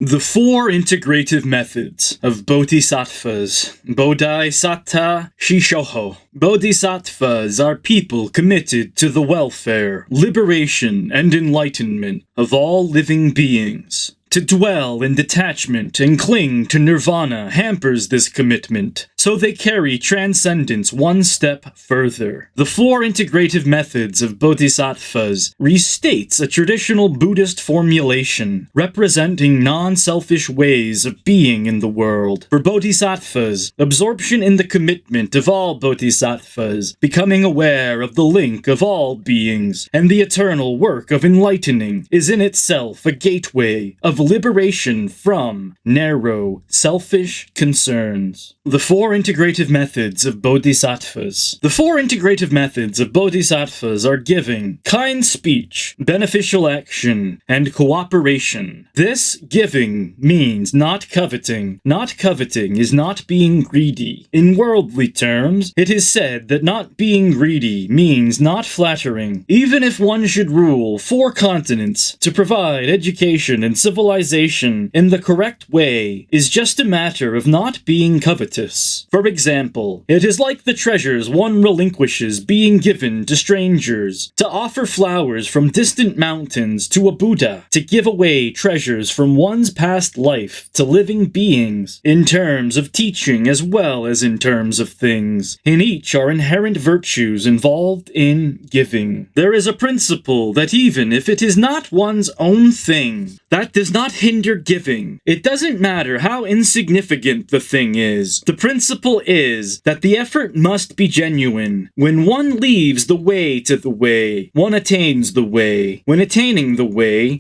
The four integrative methods of Bodhisattvas. Bodhisatta Shishoho. Bodhisattvas are people committed to the welfare, liberation, and enlightenment of all living beings. To dwell in detachment and cling to nirvana hampers this commitment, so they carry transcendence one step further. The four integrative methods of Bodhisattvas restates a traditional Buddhist formulation representing non-selfish ways of being in the world. For Bodhisattvas, absorption in the commitment of all Bodhisattvas, becoming aware of the link of all beings, and the eternal work of enlightening is in itself a gateway of liberation from narrow, selfish concerns. The four integrative methods of Bodhisattvas. The four integrative methods of Bodhisattvas are giving, kind speech, beneficial action, and cooperation. This giving means not coveting. Not coveting is not being greedy. In worldly terms, it is said that not being greedy means not flattering. Even if one should rule 4 continents to provide education and civilization in the correct way is just a matter of not being covetous. For example, it is like the treasures one relinquishes being given to strangers, to offer flowers from distant mountains to a Buddha, to give away treasures from one's past life to living beings, in terms of teaching as well as in terms of things. In each are inherent virtues involved in giving. There is a principle that even if it is not one's own thing, that does not hinder giving. It doesn't matter how insignificant the thing is. The principle is that the effort must be genuine. When one leaves the way to the way, one attains the way. When attaining the way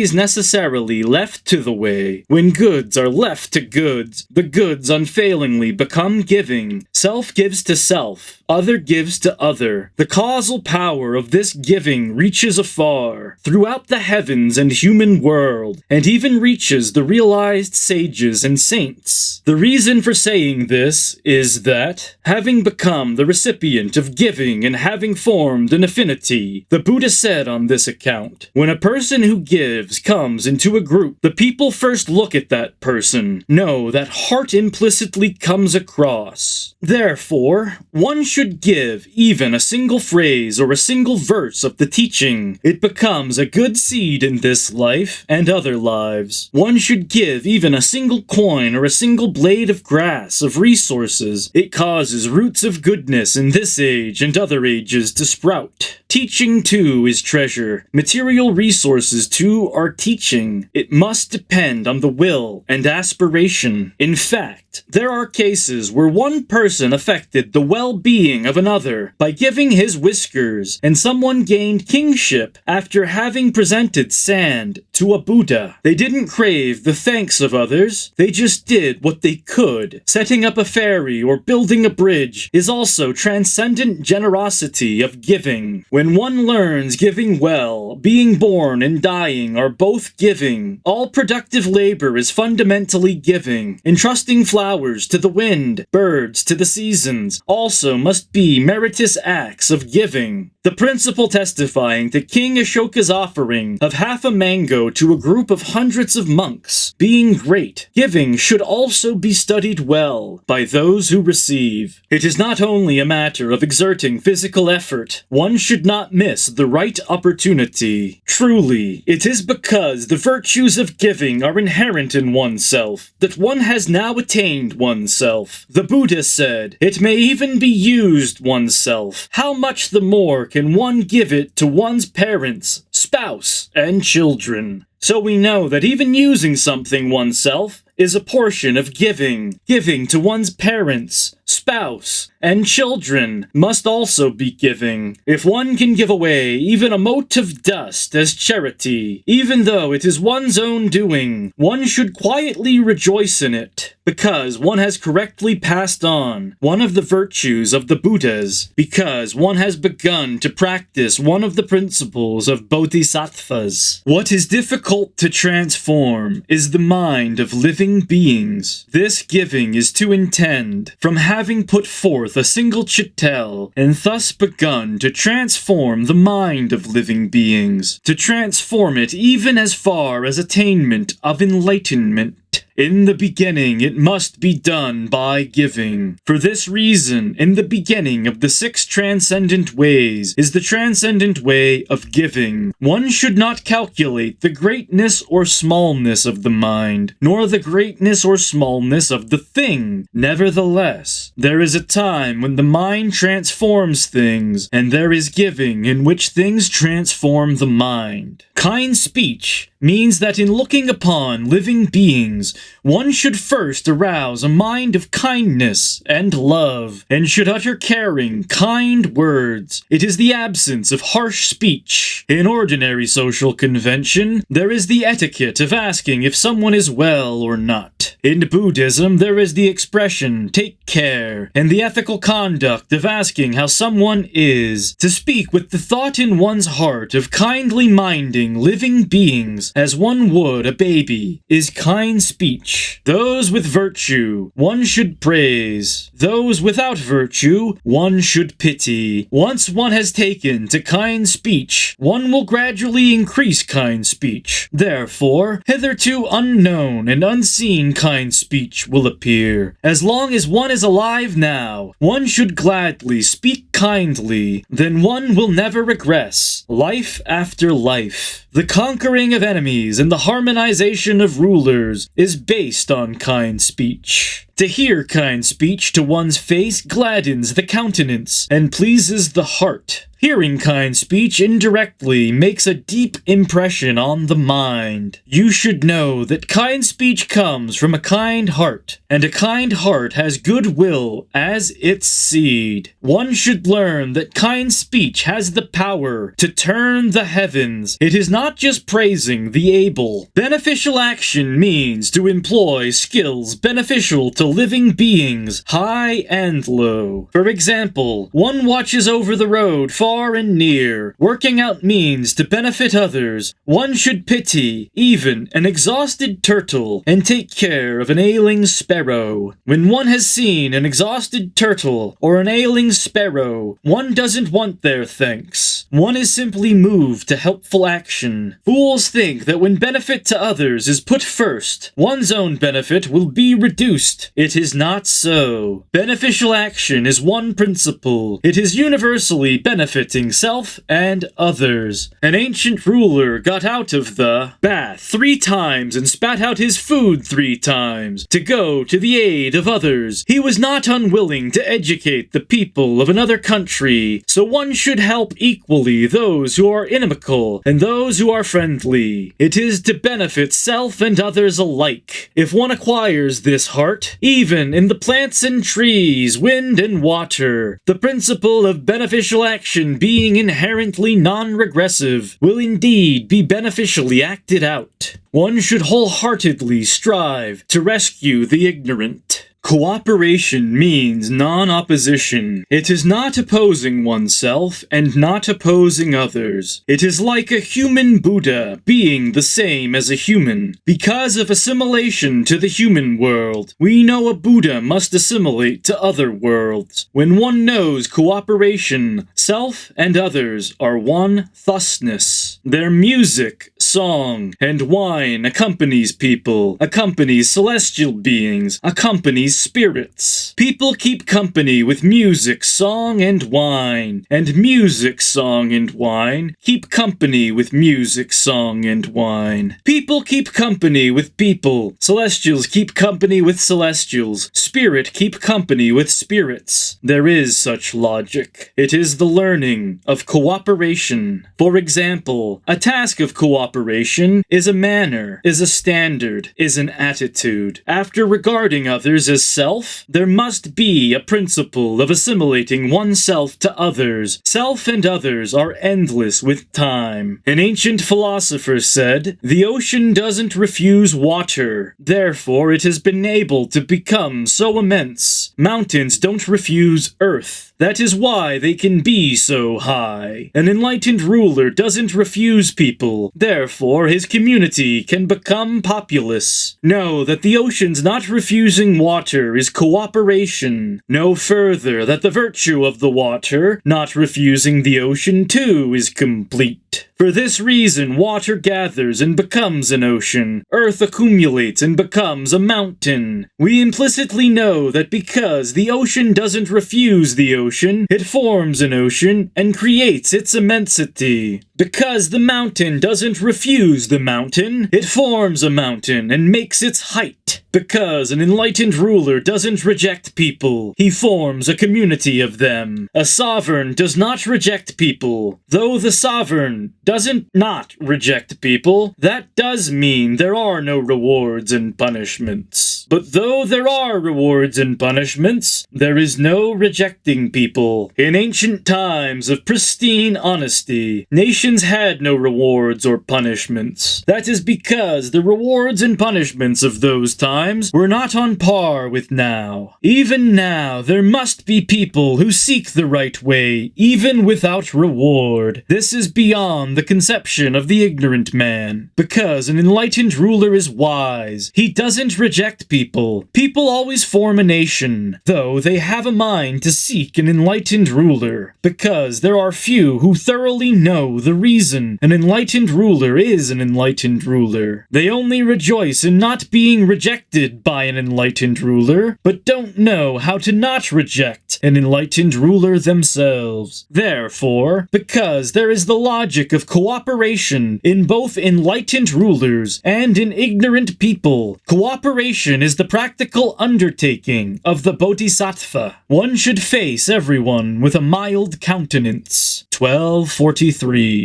is necessarily left to the way. When goods are left to goods, the goods unfailingly become giving. Self gives to self, other gives to other. The causal power of this giving reaches afar, throughout the heavens and human world, and even reaches the realized sages and saints. The reason for saying this is that, having become the recipient of giving and having formed an affinity, the Buddha said on this account, when a person who gives comes into a group, the people first look at that person, know that heart implicitly comes across. Therefore, one should give even a single phrase or a single verse of the teaching. It becomes a good seed in this life and other lives. One should give even a single coin or a single blade of grass, of resources. It causes roots of goodness in this age and other ages to sprout. Teaching too is treasure. Material resources too are teaching. It must depend on the will and aspiration. In fact, there are cases where one person affected the well-being of another by giving his whiskers, and someone gained kingship after having presented sand to a Buddha. They didn't crave the thanks of others, they just did what they could. Setting up a ferry or building a bridge is also transcendent generosity of giving. When one learns giving well, being born and dying are both giving. All productive labor is fundamentally giving. Entrusting flowers to the wind, birds to the seasons, also must be meritorious acts of giving. The principle testifying to King Ashoka's offering of half a mango to a group of hundreds of monks being great, giving should also be studied well by those who receive. It is not only a matter of exerting physical effort, one should not miss the right opportunity. Truly, it is because the virtues of giving are inherent in oneself that one has now attained oneself. The Buddha said, "It may even be used oneself. How much the more can one give it to one's parents, spouse, and children?" So we know that even using something oneself is a portion of giving. Giving to one's parents, spouse, and children must also be giving. If one can give away even a mote of dust as charity, even though it is one's own doing, one should quietly rejoice in it, because one has correctly passed on one of the virtues of the Buddhas, because one has begun to practice one of the principles of Bodhisattvas. What is difficult to transform is the mind of living beings. This giving is to intend from having put forth a single chittel, and thus begun to transform the mind of living beings, to transform it even as far as attainment of enlightenment. In the beginning, it must be done by giving. For this reason, in the beginning of the 6 transcendent ways is the transcendent way of giving. One should not calculate the greatness or smallness of the mind, nor the greatness or smallness of the thing. Nevertheless, there is a time when the mind transforms things, and there is giving in which things transform the mind. Kind speech means that in looking upon living beings, one should first arouse a mind of kindness and love, and should utter caring, kind words. It is the absence of harsh speech. In ordinary social convention, there is the etiquette of asking if someone is well or not. In Buddhism, there is the expression, take care, and the ethical conduct of asking how someone is. To speak with the thought in one's heart of kindly minding living beings as one would a baby is kind speech. Those with virtue one should praise. Those without virtue one should pity. Once one has taken to kind speech, one will gradually increase kind speech. Therefore, hitherto unknown and unseen kind speech will appear. As long as one is alive now, one should gladly speak kindly. Then one will never regress, life after life. The conquering of enemies and the harmonization of rulers is based on kind speech. To hear kind speech to one's face gladdens the countenance and pleases the heart. Hearing kind speech indirectly makes a deep impression on the mind. You should know that kind speech comes from a kind heart, and a kind heart has goodwill as its seed. One should learn that kind speech has the power to turn the heavens. It is not just praising the able. Beneficial action means to employ skills beneficial to living beings, high and low. For example, one watches over the road far and near. Working out means to benefit others. One should pity even an exhausted turtle and take care of an ailing sparrow. When one has seen an exhausted turtle or an ailing sparrow, one doesn't want their thanks. One is simply moved to helpful action. Fools think that when benefit to others is put first, one's own benefit will be reduced. It is not so. Beneficial action is one principle. It is universally benefiting self and others. An ancient ruler got out of the bath 3 times and spat out his food 3 times to go to the aid of others. He was not unwilling to educate the people of another country, so one should help equally those who are inimical and those who are friendly. It is to benefit self and others alike. If one acquires this heart, even in the plants and trees, wind and water, the principle of beneficial action being inherently non-regressive will indeed be beneficially acted out. One should wholeheartedly strive to rescue the ignorant. Cooperation means non-opposition. It is not opposing oneself and not opposing others. It is like a human Buddha being the same as a human. Because of assimilation to the human world, we know a Buddha must assimilate to other worlds. When one knows cooperation, self and others are one thusness. Their music, song, and wine accompanies people, accompanies celestial beings, accompanies spirits. People keep company with music, song, and wine, and music, song, and wine keep company with music, song, and wine. People keep company with people. Celestials keep company with celestials. Spirit keep company with spirits. There is such logic. It is the learning of cooperation. For example, a task of cooperation is a manner, is a standard, is an attitude. After regarding others as self, there must be a principle of assimilating oneself to others. Self and others are endless with time. An ancient philosopher said, "The ocean doesn't refuse water, therefore it has been able to become so immense. Mountains don't refuse earth. That is why they can be so high. An enlightened ruler doesn't refuse people, therefore his community can become populous. Know that the ocean's not refusing water water is cooperation. No further that the virtue of the water, not refusing the ocean too, is complete. For this reason, water gathers and becomes an ocean. Earth accumulates and becomes a mountain. We implicitly know that because the ocean doesn't refuse the ocean, it forms an ocean and creates its immensity. Because the mountain doesn't refuse the mountain, it forms a mountain and makes its height. Because an enlightened ruler doesn't reject people, he forms a community of them. A sovereign does not reject people. Though the sovereign doesn't not reject people, that does mean there are no rewards and punishments. But though there are rewards and punishments, there is no rejecting people. In ancient times of pristine honesty, nations had no rewards or punishments. That is because the rewards and punishments of those times were not on par with now. Even now, there must be people who seek the right way, even without reward. This is beyond the conception of the ignorant man. Because an enlightened ruler is wise, he doesn't reject people. People always form a nation, though they have a mind to seek an enlightened ruler. Because there are few who thoroughly know the reason an enlightened ruler is an enlightened ruler. They only rejoice in not being rejected by an enlightened ruler, but don't know how to not reject an enlightened ruler themselves. Therefore, because there is the logic of cooperation in both enlightened rulers and in ignorant people, cooperation is the practical undertaking of the Bodhisattva. One should face everyone with a mild countenance. 1243